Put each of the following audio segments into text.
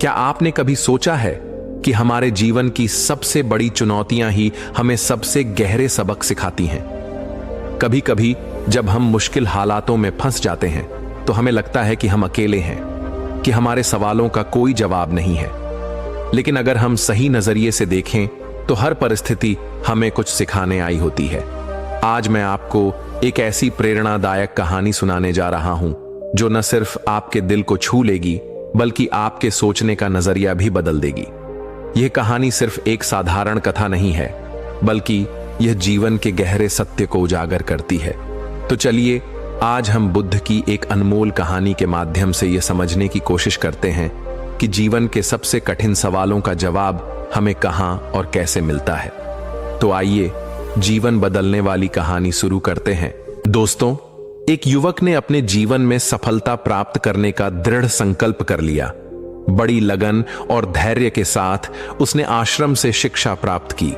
क्या आपने कभी सोचा है कि हमारे जीवन की सबसे बड़ी चुनौतियां ही हमें सबसे गहरे सबक सिखाती हैं? कभी कभी जब हम मुश्किल हालातों में फंस जाते हैं तो हमें लगता है कि हम अकेले हैं, कि हमारे सवालों का कोई जवाब नहीं है। लेकिन अगर हम सही नजरिए से देखें तो हर परिस्थिति हमें कुछ सिखाने आई होती है। आज मैं आपको एक ऐसी प्रेरणादायक कहानी सुनाने जा रहा हूं जो न सिर्फ आपके दिल को छू लेगी बल्कि आपके सोचने का नजरिया भी बदल देगी। यह कहानी सिर्फ एक साधारण कथा नहीं है, बल्कि यह जीवन के गहरे सत्य को उजागर करती है। तो चलिए आज हम बुद्ध की एक अनमोल कहानी के माध्यम से यह समझने की कोशिश करते हैं कि जीवन के सबसे कठिन सवालों का जवाब हमें कहां और कैसे मिलता है। तो आइए जीवन बदलने वाली कहानी शुरू करते हैं। दोस्तों, एक युवक ने अपने जीवन में सफलता प्राप्त करने का दृढ़ संकल्प कर लिया। बड़ी लगन और धैर्य के साथ उसने आश्रम से शिक्षा प्राप्त की।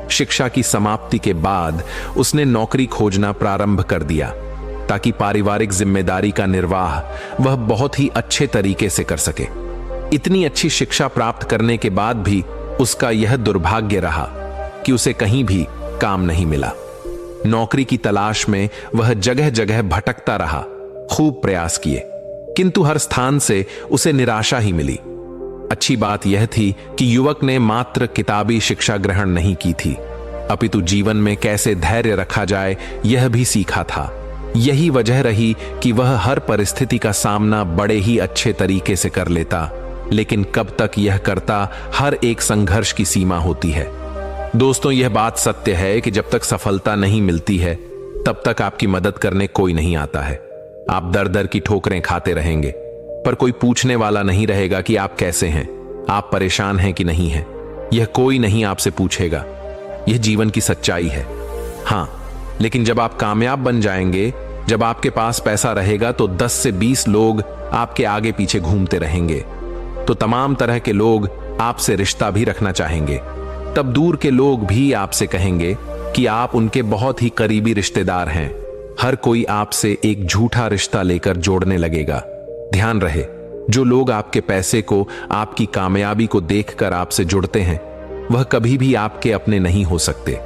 शिक्षा की समाप्ति के बाद उसने नौकरी खोजना प्रारंभ कर दिया ताकि पारिवारिक जिम्मेदारी का निर्वाह वह बहुत ही अच्छे तरीके से कर सके। इतनी अच्छी शिक्षा प्राप्त करने के बाद भी उसका यह दुर्भाग्य रहा कि उसे कहीं भी काम नहीं मिला। नौकरी की तलाश में वह जगह जगह भटकता रहा, खूब प्रयास किए, किंतु हर स्थान से उसे निराशा ही मिली। अच्छी बात यह थी कि युवक ने मात्र किताबी शिक्षा ग्रहण नहीं की थी, अपितु जीवन में कैसे धैर्य रखा जाए यह भी सीखा था। यही वजह रही कि वह हर परिस्थिति का सामना बड़े ही अच्छे तरीके से कर लेता। लेकिन कब तक यह करता, हर एक संघर्ष की सीमा होती है। दोस्तों, यह बात सत्य है कि जब तक सफलता नहीं मिलती है तब तक आपकी मदद करने कोई नहीं आता है। आप दर दर की ठोकरें खाते रहेंगे, पर कोई पूछने वाला नहीं रहेगा कि आप कैसे हैं, आप परेशान हैं कि नहीं हैं। यह कोई नहीं आपसे पूछेगा। यह जीवन की सच्चाई है। हां, लेकिन जब आप कामयाब बन जाएंगे, जब आपके पास पैसा रहेगा, तो 10 से 20 लोग आपके आगे पीछे घूमते रहेंगे। तो तमाम तरह के लोग आपसे रिश्ता भी रखना चाहेंगे। तब दूर के लोग भी आपसे कहेंगे कि आप उनके बहुत ही करीबी रिश्तेदार हैं। हर कोई आपसे एक झूठा रिश्ता लेकर जोड़ने लगेगा। ध्यान रहे, जो लोग आपके पैसे को, आपकी कामयाबी को देखकर आपसे जुड़ते हैं, वह कभी भी आपके अपने नहीं हो सकते।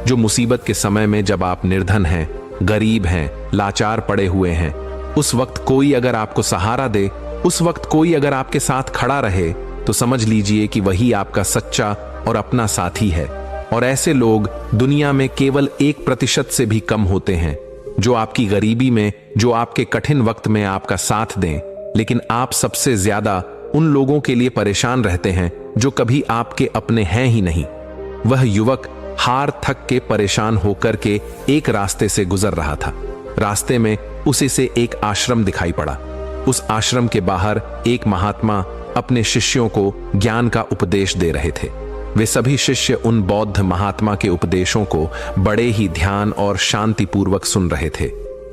जो मुसीबत के समय में, जब आप निर्धन हैं, गरीब हैं, लाचार पड़े हुए हैं, उस वक्त कोई अगर आपको सहारा दे, उस वक्त कोई अगर आपके साथ खड़ा रहे, तो समझ लीजिए कि वही आपका सच्चा और अपना साथी है। और ऐसे लोग दुनिया में केवल 1% से भी कम होते हैं, जो आपकी गरीबी में, जो आपके कठिन वक्त में आपका साथ दें। लेकिन आप सबसे ज्यादा उन लोगों के लिए परेशान रहते हैं जो कभी आपके अपने हैं ही नहीं। वह युवक हार थक के परेशान होकर के एक रास्ते से गुजर रहा था। रास्ते में उसे से एक आश्रम दिखाई पड़ा। उस आश्रम के बाहर एक महात्मा अपने शिष्यों को ज्ञान का उपदेश दे रहे थे। वे सभी शिष्य उन बौद्ध महात्मा के उपदेशों को बड़े ही ध्यान और शांतिपूर्वक सुन रहे थे।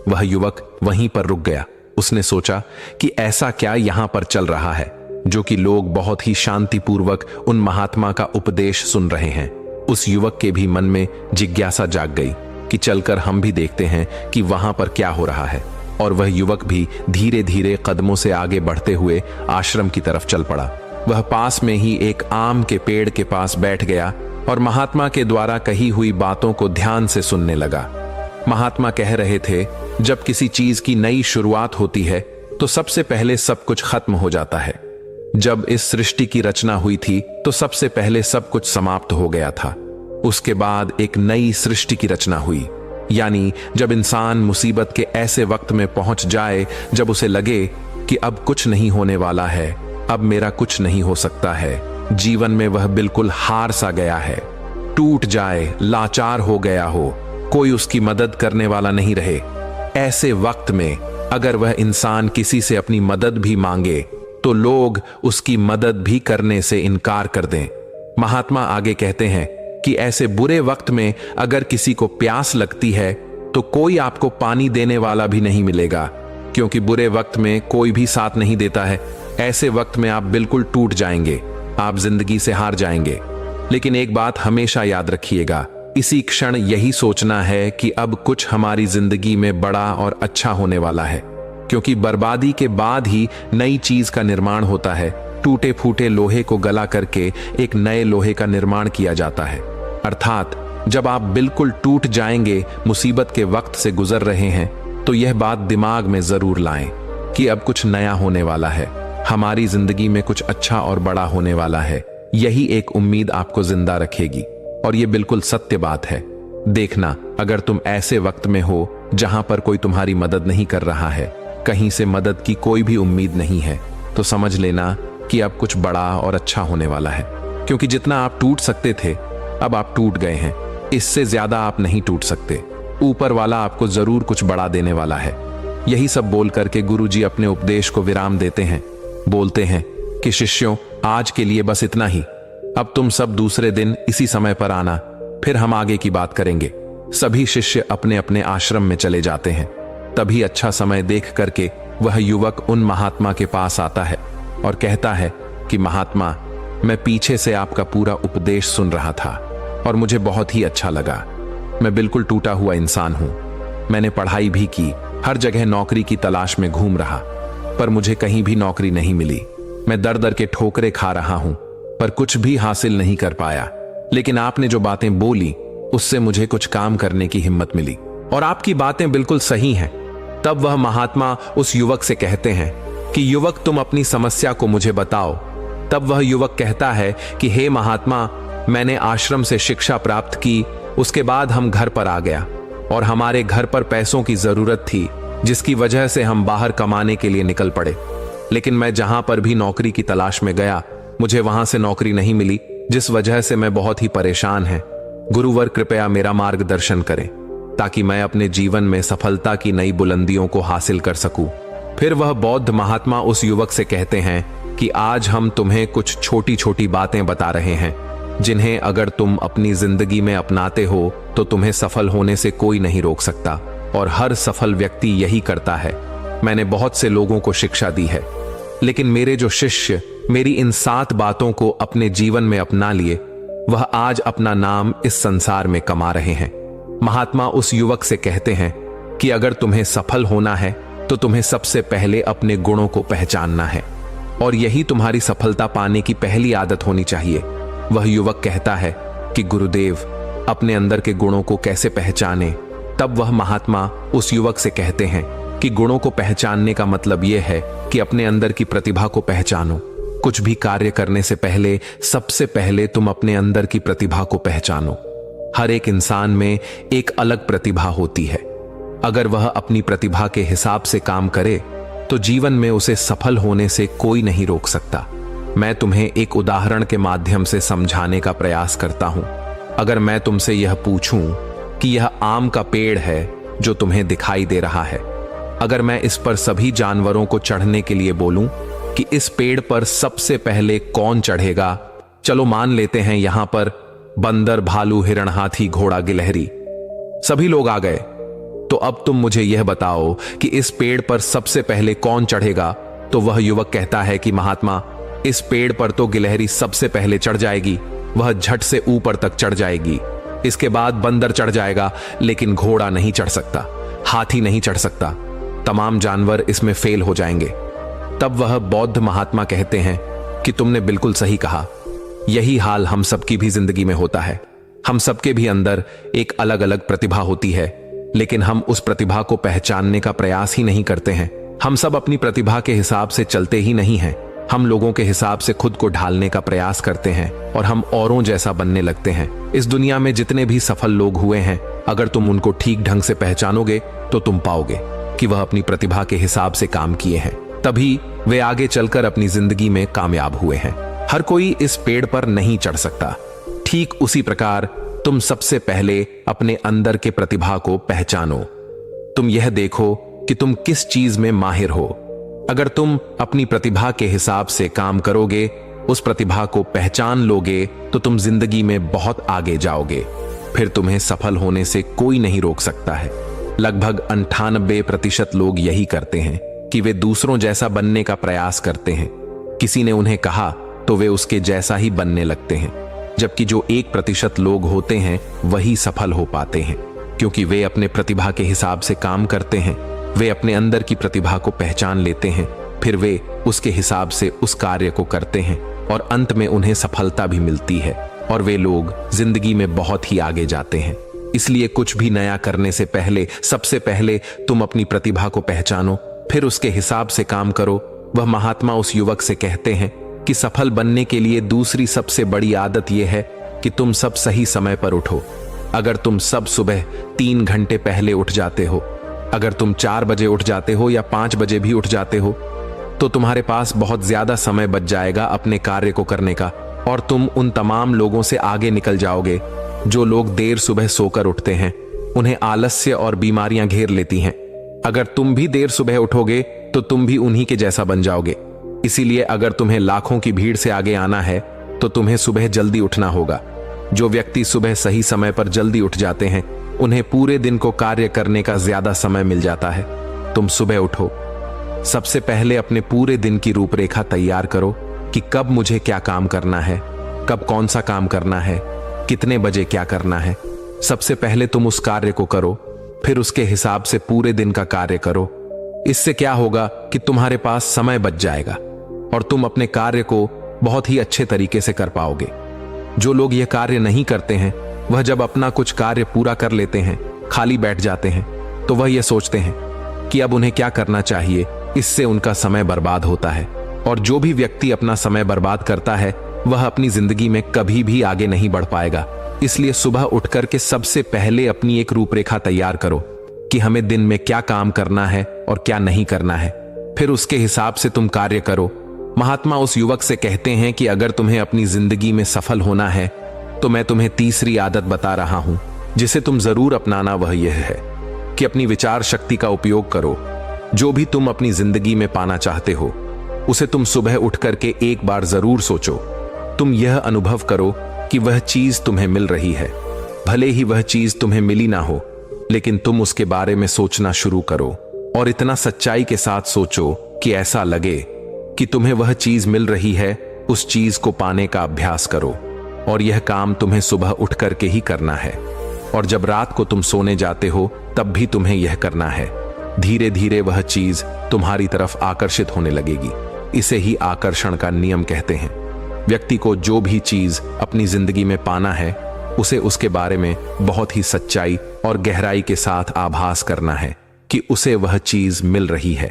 वह युवक वहीं पर रुक गया। उसने सोचा कि ऐसा क्या यहां पर चल रहा है जो कि लोग बहुत ही शांतिपूर्वक उन महात्मा का उपदेश सुन रहे हैं। उस युवक के भी मन में जिज्ञासा जाग गई कि चलकर हम भी देखते हैं कि वहां पर क्या हो रहा है। और वह युवक भी धीरे धीरे कदमों से आगे बढ़ते हुए आश्रम की तरफ चल पड़ा। वह पास में ही एक आम के पेड़ के पास बैठ गया और महात्मा के द्वारा कही हुई बातों को ध्यान से सुनने लगा। महात्मा कह रहे थे, जब किसी चीज की नई शुरुआत होती है तो सबसे पहले सब कुछ खत्म हो जाता है। जब इस सृष्टि की रचना हुई थी तो सबसे पहले सब कुछ समाप्त हो गया था। उसके बाद एक नई सृष्टि की रचना हुई। यानी जब इंसान मुसीबत के ऐसे वक्त में पहुंच जाए जब उसे लगे कि अब कुछ नहीं होने वाला है, अब मेरा कुछ नहीं हो सकता है, जीवन में वह बिल्कुल हार सा गया है, टूट जाए, लाचार हो गया हो, कोई उसकी मदद करने वाला नहीं रहे, ऐसे वक्त में अगर वह इंसान किसी से अपनी मदद भी मांगे तो लोग उसकी मदद भी करने से इनकार कर दें। महात्मा आगे कहते हैं कि ऐसे बुरे वक्त में अगर किसी को प्यास लगती है तो कोई आपको पानी देने वाला भी नहीं मिलेगा, क्योंकि बुरे वक्त में कोई भी साथ नहीं देता है। ऐसे वक्त में आप बिल्कुल टूट जाएंगे, आप जिंदगी से हार जाएंगे। लेकिन एक बात हमेशा याद रखिएगा, इसी क्षण यही सोचना है कि अब कुछ हमारी जिंदगी में बड़ा और अच्छा होने वाला है, क्योंकि बर्बादी के बाद ही नई चीज का निर्माण होता है। टूटे फूटे लोहे को गला करके एक नए लोहे का निर्माण किया जाता है। अर्थात जब आप बिल्कुल टूट जाएंगे, मुसीबत के वक्त से गुजर रहे हैं, तो यह बात दिमाग में जरूर लाएं कि अब कुछ नया होने वाला है, हमारी जिंदगी में कुछ अच्छा और बड़ा होने वाला है। यही एक उम्मीद आपको जिंदा रखेगी और यह बिल्कुल सत्य बात है। देखना, अगर तुम ऐसे वक्त में हो जहां पर कोई तुम्हारी मदद नहीं कर रहा है, कहीं से मदद की कोई भी उम्मीद नहीं है, तो समझ लेना कि अब कुछ बड़ा और अच्छा होने वाला है। क्योंकि जितना आप टूट सकते थे, अब आप टूट गए हैं। इससे ज्यादा आप नहीं टूट सकते। ऊपर वाला आपको जरूर कुछ बड़ा देने वाला है। यही सब बोल करके गुरुजी अपने उपदेश को विराम देते हैं। बोलते हैं कि शिष्यों, आज के लिए बस इतना ही। अब तुम सब दूसरे दिन इसी समय पर आना, फिर हम आगे की बात करेंगे। सभी शिष्य अपने अपने आश्रम में चले जाते हैं। तभी अच्छा समय देख करके वह युवक उन महात्मा के पास आता है और कहता है कि महात्मा, मैं पीछे से आपका पूरा उपदेश सुन रहा था और मुझे बहुत ही अच्छा लगा। मैं बिल्कुल टूटा हुआ इंसान हूं। मैंने पढ़ाई भी की, हर जगह नौकरी की तलाश में घूम रहा, पर मुझे कहीं भी नौकरी नहीं मिली। मैं दर दर के ठोकरे खा रहा हूं, पर कुछ भी हासिल नहीं कर पाया। लेकिन आपने जो बातें बोली, उससे मुझे कुछ काम करने की हिम्मत मिली और आपकी बातें बिल्कुल सही हैं। तब वह महात्मा उस युवक से कहते हैं कि युवक, तुम अपनी समस्या को मुझे बताओ। तब वह युवक कहता है कि हे महात्मा, मैंने आश्रम से शिक्षा प्राप्त की, उसके बाद हम घर पर आ गया और हमारे घर पर पैसों की जरूरत थी, जिसकी वजह से हम बाहर कमाने के लिए निकल पड़े। लेकिन मैं जहां पर भी नौकरी की तलाश में गया, मुझे वहां से नौकरी नहीं मिली, जिस वजह से मैं बहुत ही परेशान है। गुरुवर, कृपया मेरा मार्गदर्शन करें ताकि मैं अपने जीवन में सफलता की नई बुलंदियों को हासिल कर सकूं। फिर वह बौद्ध महात्मा उस युवक से कहते हैं कि आज हम तुम्हें कुछ छोटी छोटी बातें बता रहे हैं, जिन्हें अगर तुम अपनी जिंदगी में अपनाते हो तो तुम्हें सफल होने से कोई नहीं रोक सकता, और हर सफल व्यक्ति यही करता है। मैंने बहुत से लोगों को शिक्षा दी है, लेकिन मेरे जो शिष्य मेरी इन 7 बातों को अपने जीवन में अपना लिए, वह आज अपना नाम इस संसार में कमा रहे हैं। महात्मा उस युवक से कहते हैं कि अगर तुम्हें सफल होना है तो तुम्हें सबसे पहले अपने गुणों को पहचानना है, और यही तुम्हारी सफलता पाने की पहली आदत होनी चाहिए। वह युवक कहता है कि गुरुदेव, अपने अंदर के गुणों को कैसे पहचाने? तब वह महात्मा उस युवक से कहते हैं कि गुणों को पहचानने का मतलब यह है कि अपने अंदर की प्रतिभा को पहचानो। कुछ भी कार्य करने से पहले सबसे पहले तुम अपने अंदर की प्रतिभा को पहचानो। हर एक इंसान में एक अलग प्रतिभा होती है। अगर वह अपनी प्रतिभा के हिसाब से काम करे तो जीवन में उसे सफल होने से कोई नहीं रोक सकता। मैं तुम्हें एक उदाहरण के माध्यम से समझाने का प्रयास करता हूं। अगर मैं तुमसे यह पूछूं कि यह आम का पेड़ है जो तुम्हें दिखाई दे रहा है, अगर मैं इस पर सभी जानवरों को चढ़ने के लिए बोलूं कि इस पेड़ पर सबसे पहले कौन चढ़ेगा? चलो मान लेते हैं यहां पर बंदर, भालू, हिरण, हाथी, घोड़ा, गिलहरी, सभी लोग आ गए। तो अब तुम मुझे यह बताओ कि इस पेड़ पर सबसे पहले कौन चढ़ेगा? तो वह युवक कहता है कि महात्मा, इस पेड़ पर तो गिलहरी सबसे पहले चढ़ जाएगी, वह झट से ऊपर तक चढ़ जाएगी। इसके बाद बंदर चढ़ जाएगा, लेकिन घोड़ा नहीं चढ़ सकता, हाथी नहीं चढ़ सकता, तमाम जानवर इसमें फेल हो जाएंगे। तब वह बौद्ध महात्मा कहते हैं कि तुमने बिल्कुल सही कहा। यही हाल हम सबकी भी जिंदगी में होता है। हम सबके भी अंदर एक अलग अलग प्रतिभा होती है, लेकिन हम उस प्रतिभा को पहचानने का प्रयास ही नहीं करते हैं। हम सब अपनी प्रतिभा के हिसाब से चलते ही नहीं हैं। हम लोगों के हिसाब से खुद को ढालने का प्रयास करते हैं और हम औरों जैसा बनने लगते हैं। इस दुनिया में जितने भी सफल लोग हुए हैं, अगर तुम उनको ठीक ढंग से पहचानोगे तो तुम पाओगे कि वह अपनी प्रतिभा के हिसाब से काम किए हैं, तभी वे आगे चलकर अपनी जिंदगी में कामयाब हुए हैं। हर कोई इस पेड़ पर नहीं चढ़ सकता। ठीक उसी प्रकार तुम सबसे पहले अपने अंदर के प्रतिभा को पहचानो। तुम यह देखो कि तुम किस चीज में माहिर हो। अगर तुम अपनी प्रतिभा के हिसाब से काम करोगे, उस प्रतिभा को पहचान लोगे, तो तुम जिंदगी में बहुत आगे जाओगे। फिर तुम्हें सफल होने से कोई नहीं रोक सकता है। लगभग 98% लोग यही करते हैं कि वे दूसरों जैसा बनने का प्रयास करते हैं। किसी ने उन्हें कहा तो वे उसके जैसा ही बनने लगते हैं, जबकि जो 1% लोग होते हैं वही सफल हो पाते हैं, क्योंकि वे अपने प्रतिभा के हिसाब से काम करते हैं। वे अपने अंदर की प्रतिभा को पहचान लेते हैं फिर वे उसके हिसाब से उस कार्य को करते हैं और अंत में उन्हें सफलता भी मिलती है और वे लोग जिंदगी में बहुत ही आगे जाते हैं। इसलिए कुछ भी नया करने से पहले सबसे पहले तुम अपनी प्रतिभा को पहचानो, फिर उसके हिसाब से काम करो। वह महात्मा उस युवक से कहते हैं कि सफल बनने के लिए दूसरी सबसे बड़ी आदत यह है कि तुम सब सही समय पर उठो। अगर तुम सब सुबह 3 घंटे पहले उठ जाते हो, अगर तुम 4 बजे उठ जाते हो या 5 बजे भी उठ जाते हो, तो तुम्हारे पास बहुत ज्यादा समय बच जाएगा अपने कार्य को करने का और तुम उन तमाम लोगों से आगे निकल जाओगे जो लोग देर सुबह सोकर उठते हैं। उन्हें आलस्य और बीमारियां घेर लेती हैं। अगर तुम भी देर सुबह उठोगे तो तुम भी उन्हीं के जैसा बन जाओगे। इसीलिए अगर तुम्हें लाखों की भीड़ से आगे आना है तो तुम्हें सुबह जल्दी उठना होगा। जो व्यक्ति सुबह सही समय पर जल्दी उठ जाते हैं उन्हें पूरे दिन को कार्य करने का ज्यादा समय मिल जाता है। तुम सुबह उठो, सबसे पहले अपने पूरे दिन की रूपरेखा तैयार करो कि कब मुझे क्या काम करना है, कब कौन सा काम करना है, कितने बजे क्या करना है। सबसे पहले तुम उस कार्य को करो, फिर उसके हिसाब से पूरे दिन का कार्य करो। इससे क्या होगा कि तुम्हारे पास समय बच जाएगा और तुम अपने कार्य को बहुत ही अच्छे तरीके से कर पाओगे। जो लोग यह कार्य नहीं करते हैं वह जब अपना कुछ कार्य पूरा कर लेते हैं, खाली बैठ जाते हैं, तो वह यह सोचते हैं कि अब उन्हें क्या करना चाहिए। इससे उनका समय बर्बाद होता है और जो भी व्यक्ति अपना समय बर्बाद करता है वह अपनी जिंदगी में कभी भी आगे नहीं बढ़ पाएगा। इसलिए सुबह उठकर के सबसे पहले अपनी एक रूपरेखा तैयार करो कि हमें दिन में क्या काम करना है और क्या नहीं करना है, फिर उसके हिसाब से तुम कार्य करो। महात्मा उस युवक से कहते हैं कि अगर तुम्हें अपनी जिंदगी में सफल होना है तो मैं तुम्हें तीसरी आदत बता रहा हूं जिसे तुम जरूर अपनाना। वह यह है कि अपनी विचार शक्ति का उपयोग करो। जो भी तुम अपनी जिंदगी में पाना चाहते हो उसे तुम सुबह उठ करके एक बार जरूर सोचो। तुम यह अनुभव करो कि वह चीज तुम्हें मिल रही है। भले ही वह चीज तुम्हें मिली ना हो, लेकिन तुम उसके बारे में सोचना शुरू करो और इतना सच्चाई के साथ सोचो कि ऐसा लगे कि तुम्हें वह चीज मिल रही है। उस चीज को पाने का अभ्यास करो और यह काम तुम्हें सुबह उठ करके ही करना है और जब रात को तुम सोने जाते हो तब भी तुम्हें यह करना है। धीरे धीरे वह चीज तुम्हारी तरफ आकर्षित होने लगेगी। इसे ही आकर्षण का नियम कहते हैं। व्यक्ति को जो भी चीज अपनी जिंदगी में पाना है उसे उसके बारे में बहुत ही सच्चाई और गहराई के साथ आभास करना है कि उसे वह चीज मिल रही है।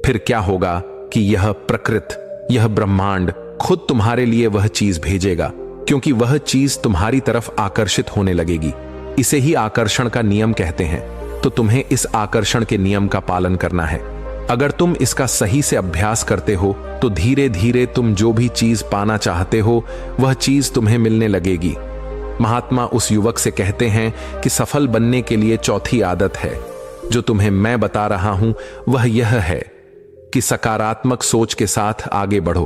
फिर क्या होगा कि यह प्रकृति, यह ब्रह्मांड खुद तुम्हारे लिए वह चीज भेजेगा, क्योंकि वह चीज तुम्हारी तरफ आकर्षित होने लगेगी। इसे ही आकर्षण का नियम कहते हैं। तो तुम्हें इस आकर्षण के नियम का पालन करना है। अगर तुम इसका सही से अभ्यास करते हो तो धीरे धीरे तुम जो भी चीज पाना चाहते हो वह चीज तुम्हें मिलने लगेगी। महात्मा उस युवक से कहते हैं कि सफल बनने के लिए चौथी आदत है जो तुम्हें मैं बता रहा हूं, वह यह है कि सकारात्मक सोच के साथ आगे बढ़ो।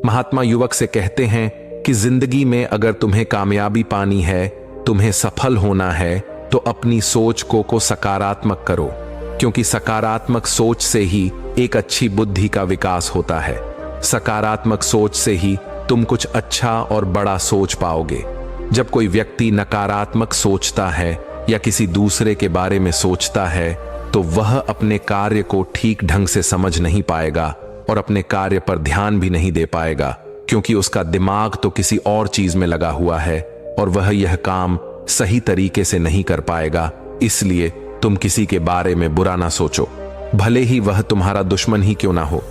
महात्मा युवक से कहते हैं कि जिंदगी में अगर तुम्हें कामयाबी पानी है, तुम्हें सफल होना है, तो अपनी सोच को सकारात्मक करो, क्योंकि सकारात्मक सोच से ही एक अच्छी बुद्धि का विकास होता है। सकारात्मक सोच से ही तुम कुछ अच्छा और बड़ा सोच पाओगे। जब कोई व्यक्ति नकारात्मक सोचता है या किसी दूसरे के बारे में सोचता है तो वह अपने कार्य को ठीक ढंग से समझ नहीं पाएगा और अपने कार्य पर ध्यान भी नहीं दे पाएगा, क्योंकि उसका दिमाग तो किसी और चीज में लगा हुआ है और वह यह काम सही तरीके से नहीं कर पाएगा। इसलिए तुम किसी के बारे में बुरा ना सोचो, भले ही वह तुम्हारा दुश्मन ही क्यों ना हो।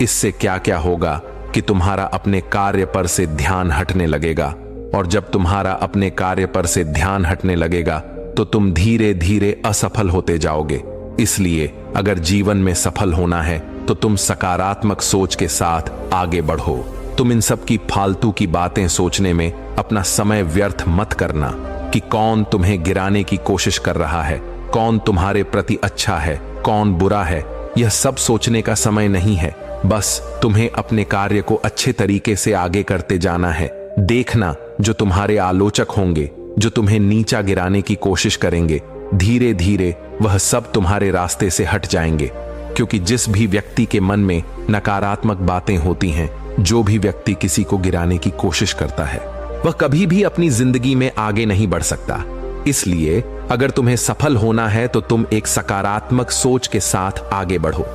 इससे क्या क्या होगा कि तुम्हारा अपने कार्य पर से ध्यान हटने लगेगा, और जब तुम्हारा अपने कार्य पर से ध्यान हटने लगेगा तो तुम धीरे धीरे असफल होते जाओगे। इसलिए अगर जीवन में सफल होना है तो तुम सकारात्मक सोच के साथ आगे बढ़ो। तुम इन सब की फालतू की बातें सोचने में अपना समय व्यर्थ मत करना कि कौन तुम्हें गिराने की कोशिश कर रहा है, कौन तुम्हारे प्रति अच्छा है, कौन बुरा है। यह सब सोचने का समय नहीं है। बस तुम्हें अपने कार्य को अच्छे तरीके से आगे करते जाना है। देखना, जो तुम्हारे आलोचक होंगे, जो तुम्हें नीचा गिराने की कोशिश करेंगे, धीरे धीरे वह सब तुम्हारे रास्ते से हट जाएंगे, क्योंकि जिस भी व्यक्ति के मन में नकारात्मक बातें होती हैं, जो भी व्यक्ति किसी को गिराने की कोशिश करता है, वह कभी भी अपनी जिंदगी में आगे नहीं बढ़ सकता। इसलिए अगर तुम्हें सफल होना है तो तुम एक सकारात्मक सोच के साथ आगे बढ़ो,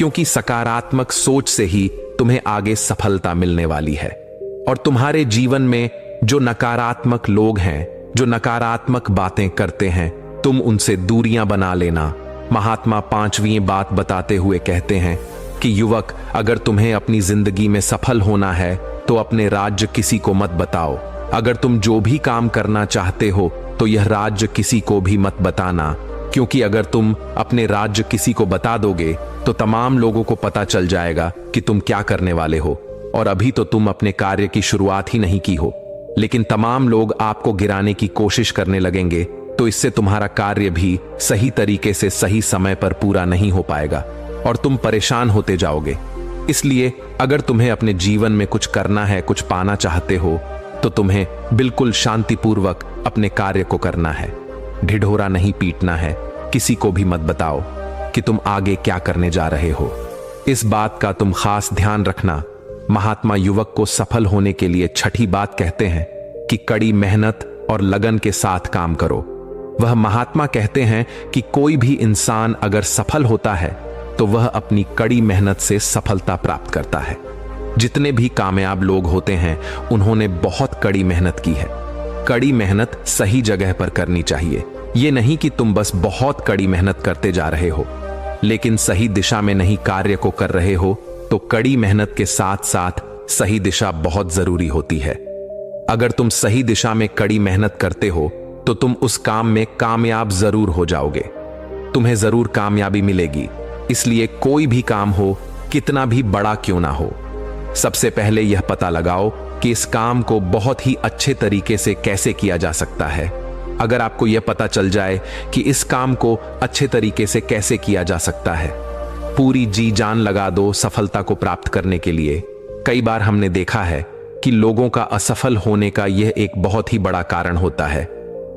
क्योंकि सकारात्मक सोच से ही तुम्हें आगे सफलता मिलने वाली है। और तुम्हारे जीवन में जो नकारात्मक लोग हैं, जो नकारात्मक बातें करते हैं, तुम उनसे दूरियां बना लेना। महात्मा 5वीं बात बताते हुए कहते हैं कि युवक, अगर तुम्हें अपनी जिंदगी में सफल होना है तो अपने राज्य किसी को मत बताओ। अगर तुम जो भी काम करना चाहते हो तो यह राज्य किसी को भी मत बताना, क्योंकि अगर तुम अपने राज्य किसी को बता दोगे तो तमाम लोगों को पता चल जाएगा कि तुम क्या करने वाले हो। और अभी तो तुम अपने कार्य की शुरुआत ही नहीं की हो, लेकिन तमाम लोग आपको गिराने की कोशिश करने लगेंगे, तो इससे तुम्हारा कार्य भी सही तरीके से सही समय पर पूरा नहीं हो पाएगा और तुम परेशान होते जाओगे। इसलिए अगर तुम्हें अपने जीवन में कुछ करना है, कुछ पाना चाहते हो, तो तुम्हें बिल्कुल शांतिपूर्वक अपने कार्य को करना है। ढिढोरा नहीं पीटना है, किसी को भी मत बताओ कि तुम आगे क्या करने जा रहे हो। इस बात का तुम खास ध्यान रखना। महात्मा युवक को सफल होने के लिए छठी बात कहते हैं कि कड़ी मेहनत और लगन के साथ काम करो। वह महात्मा कहते हैं कि कोई भी इंसान अगर सफल होता है तो वह अपनी कड़ी मेहनत से सफलता प्राप्त करता है। जितने भी कामयाब लोग होते हैं उन्होंने बहुत कड़ी मेहनत की है। कड़ी मेहनत सही जगह पर करनी चाहिए। यह नहीं कि तुम बस बहुत कड़ी मेहनत करते जा रहे हो लेकिन सही दिशा में नहीं कार्य को कर रहे हो, तो कड़ी मेहनत के साथ साथ सही दिशा बहुत जरूरी होती है। अगर तुम सही दिशा में कड़ी मेहनत करते हो तो तुम उस काम में कामयाब जरूर हो जाओगे, तुम्हें जरूर कामयाबी मिलेगी। इसलिए कोई भी काम हो, कितना भी बड़ा क्यों ना हो, सबसे पहले यह पता लगाओ कि इस काम को बहुत ही अच्छे तरीके से कैसे किया जा सकता है। अगर आपको यह पता चल जाए कि इस काम को अच्छे तरीके से कैसे किया जा सकता है, पूरी जी जान लगा दो सफलता को प्राप्त करने के लिए। कई बार हमने देखा है कि लोगों का असफल होने का यह एक बहुत ही बड़ा कारण होता है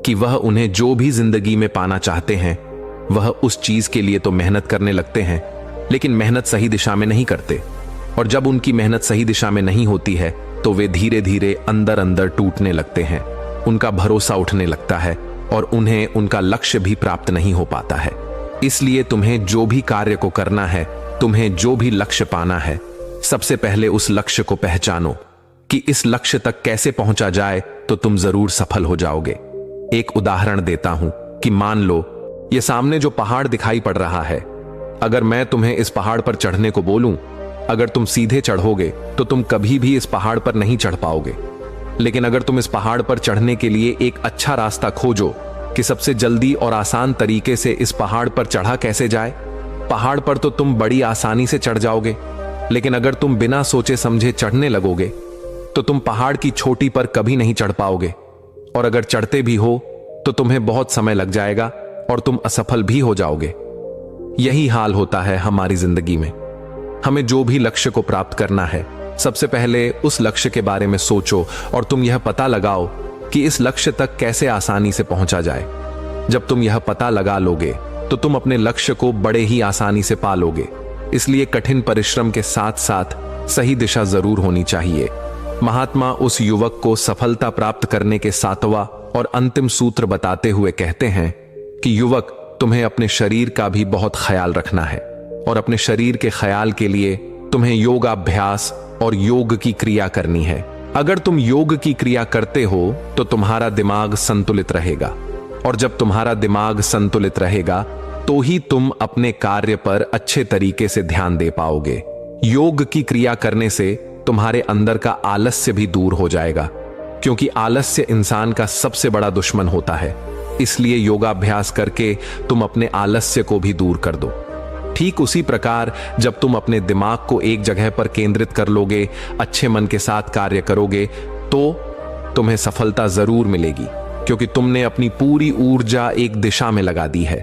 कि वह उन्हें जो भी जिंदगी में पाना चाहते हैं वह उस चीज के लिए तो मेहनत करने लगते हैं लेकिन मेहनत सही दिशा में नहीं करते। और जब उनकी मेहनत सही दिशा में नहीं होती है तो वे धीरे धीरे अंदर अंदर टूटने लगते हैं, उनका भरोसा उठने लगता है और उन्हें उनका लक्ष्य भी प्राप्त नहीं हो पाता है। इसलिए तुम्हें जो भी कार्य को करना है, तुम्हें जो भी लक्ष्य पाना है, सबसे पहले उस लक्ष्य को पहचानो कि इस लक्ष्य तक कैसे पहुंचा जाए तो तुम जरूर सफल हो जाओगे। एक उदाहरण देता हूं कि मान लो ये सामने जो पहाड़ दिखाई पड़ रहा है, अगर मैं तुम्हें इस पहाड़ पर चढ़ने को बोलूं, अगर तुम सीधे चढ़ोगे तो तुम कभी भी इस पहाड़ पर नहीं चढ़ पाओगे। लेकिन अगर तुम इस पहाड़ पर चढ़ने के लिए एक अच्छा रास्ता खोजो कि सबसे जल्दी और आसान तरीके से इस पहाड़ पर चढ़ा कैसे जाए, पहाड़ पर तो तुम बड़ी आसानी से चढ़ जाओगे। लेकिन अगर तुम बिना सोचे समझे चढ़ने लगोगे तो तुम पहाड़ की चोटी पर कभी नहीं चढ़ पाओगे, और अगर चढ़ते भी हो तो तुम्हें बहुत समय लग जाएगा और तुम असफल भी हो जाओगे। यही हाल होता है हमारी जिंदगी में। हमें जो भी लक्ष्य को प्राप्त करना है, सबसे पहले उस लक्ष्य के बारे में सोचो और तुम यह पता लगाओ कि इस लक्ष्य तक कैसे आसानी से पहुंचा जाए। जब तुम यह पता लगा लोगे तो तुम अपने लक्ष्य को बड़े ही आसानी से पा लोगे। इसलिए कठिन परिश्रम के साथ साथ सही दिशा जरूर होनी चाहिए। महात्मा उस युवक को सफलता प्राप्त करने के 7वां और अंतिम सूत्र बताते हुए कहते हैं कि युवक, तुम्हें अपने शरीर का भी बहुत ख्याल रखना है और अपने शरीर के ख्याल के लिए तुम्हें योगाभ्यास और योग की क्रिया करनी है। अगर तुम योग की क्रिया करते हो तो तुम्हारा दिमाग संतुलित रहेगा, और जब तुम्हारा दिमाग संतुलित रहेगा तो ही तुम अपने कार्य पर अच्छे तरीके से ध्यान दे पाओगे। योग की क्रिया करने से तुम्हारे अंदर का आलस्य भी दूर हो जाएगा, क्योंकि आलस्य इंसान का सबसे बड़ा दुश्मन होता है। इसलिए योगाभ्यास करके तुम अपने आलस्य को भी दूर कर दो। ठीक उसी प्रकार जब तुम अपने दिमाग को एक जगह पर केंद्रित कर लोगे, अच्छे मन के साथ कार्य करोगे, तो तुम्हें सफलता जरूर मिलेगी, क्योंकि तुमने अपनी पूरी ऊर्जा एक दिशा में लगा दी है।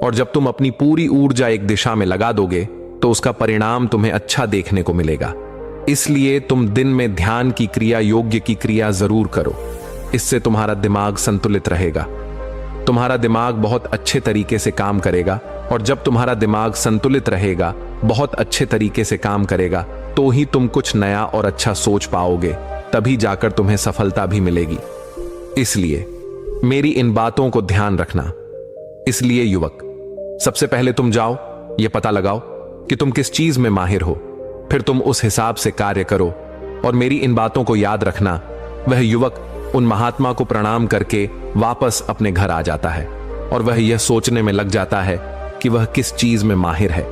और जब तुम अपनी पूरी ऊर्जा एक दिशा में लगा दोगे तो उसका परिणाम तुम्हें अच्छा देखने को मिलेगा। इसलिए तुम दिन में ध्यान की क्रिया, योग्य की क्रिया जरूर करो। इससे तुम्हारा दिमाग संतुलित रहेगा, तुम्हारा दिमाग बहुत अच्छे तरीके से काम करेगा, और जब तुम्हारा दिमाग संतुलित रहेगा, बहुत अच्छे तरीके से काम करेगा, तो ही तुम कुछ नया और अच्छा सोच पाओगे, तभी जाकर तुम्हें सफलता भी मिलेगी। इसलिए मेरी इन बातों को ध्यान रखना। इसलिए युवक, सबसे पहले तुम जाओ, यह पता लगाओ कि तुम किस चीज में माहिर हो, फिर तुम उस हिसाब से कार्य करो। और मेरी इन बातों को याद रखना। वह युवक उन महात्मा को प्रणाम करके वापस अपने घर आ जाता है और वह यह सोचने में लग जाता है कि वह किस चीज में माहिर है।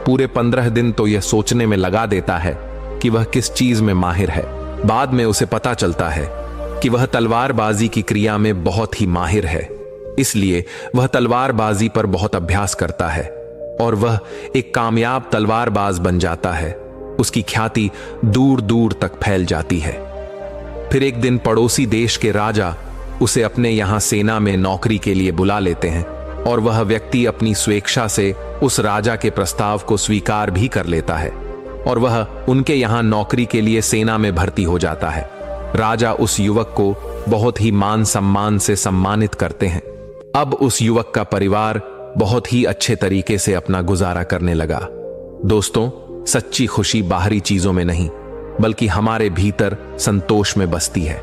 पूरे 15 दिन तो यह सोचने में लगा देता है कि वह किस चीज में माहिर है। बाद में उसे पता चलता है कि वह तलवारबाजी की क्रिया में बहुत ही माहिर है, इसलिए वह तलवारबाजी पर बहुत अभ्यास करता है और वह एक कामयाब तलवारबाज बन जाता है। उसकी ख्याति दूर दूर तक फैल जाती है। फिर एक दिन पड़ोसी देश के राजा उसे अपने यहां सेना में नौकरी के लिए बुला लेते हैं और वह व्यक्ति अपनी स्वेच्छा से उस राजा के प्रस्ताव को स्वीकार भी कर लेता है और वह उनके यहां नौकरी के लिए सेना में भर्ती हो जाता है। राजा उस युवक को बहुत ही मान सम्मान से सम्मानित करते हैं। अब उस युवक का परिवार बहुत ही अच्छे तरीके से अपना गुजारा करने लगा। दोस्तों, सच्ची खुशी बाहरी चीजों में नहीं बल्कि हमारे भीतर संतोष में बसती है।